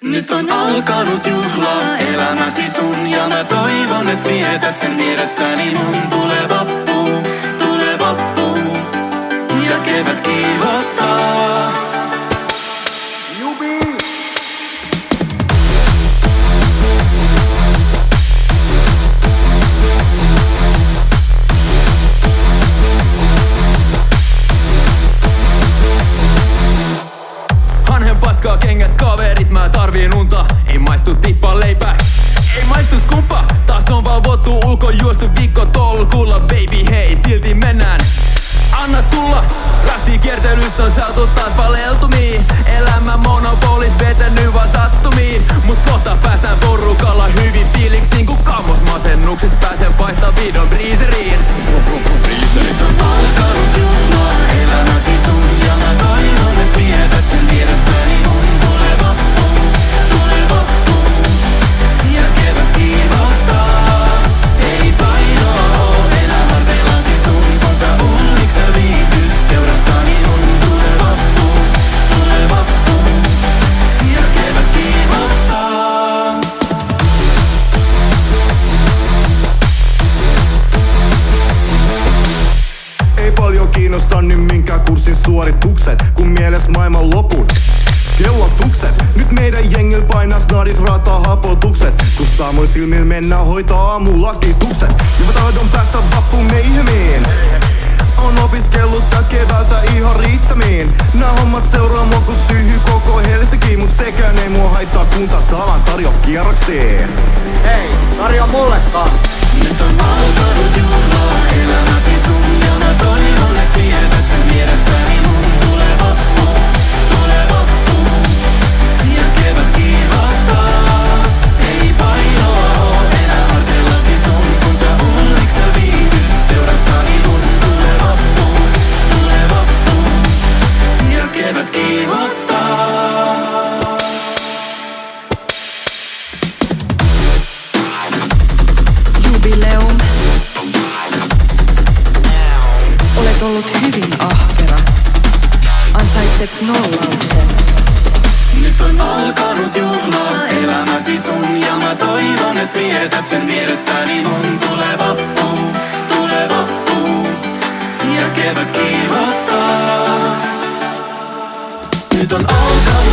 Nyt on alkanut juhla elämäsi sun ja mä toivon, et vietät sen vieressäni mun. Tulee vappu ja kevät kiihottaa. Jubi! Hanhen paskaa kengäs kaverit, mä tarviin unta. Ei maistu tippa leipää, ei maistu skumpa. Taas on valvottu ulko juostu viikko tolkulla. Baby hei, silti mennään. Anna tulla, rasti kiertelystä on saatu taas valeltumiin. Elämä monopolis vetäny vaan sattumiin. Mut kohta päästään porukalla hyvin fiiliksiin. Kun kammos masennuksesta pääsen vaihtaa videon breezeriin. Nyt on alkanut juhla elämäsi sun ja mä toivon, et vietät sen vieressäni mun. Tulee vappu ja kevät kiihottaa. Ei painoa oo enää harteillasi sun, kun sä unniks sä viihdyt seurassani mun. Tulee vappu ja kevät kiihottaa. Ei paljon kiinnosta nyt minkään kurssin suoritukset, kun mieles maailman loput kellotukset. Nyt meidän jengil painaa snadit, raataa hapotukset, kun samoin silmillä mennään hoitaa aamulakitukset. Ja mä tahdon päästä vappumeihemiin. On opiskellut tät keväältä ihan riittämiin. Nää hommat seuraa mua kun syyhy koko Helsinki. Mut sekään ei mua haittaa, kun taas alan tarjo kierroksiin. Hei, tarjoa mulle kans. Nyt on alkanut juhla elämäsi sun ja mä toivon, et vietät sen vieressäni mun. Tulee vappu ja kevät kiihottaa. Ei painoa oo enää harteillasi sun, kun sä unniks sä viihdyt seurassani mun. Tulee vappu ja kevät kiihottaa. Jubileum. Olet ollut hyvin ahkera. Ansaitset nollauksen. Nyt on alkanut juhla elämäsi sun ja mä toivon, et vietät sen vieressäni mun. Tulee vappu ja kevät kiihottaa. Nyt on alkanut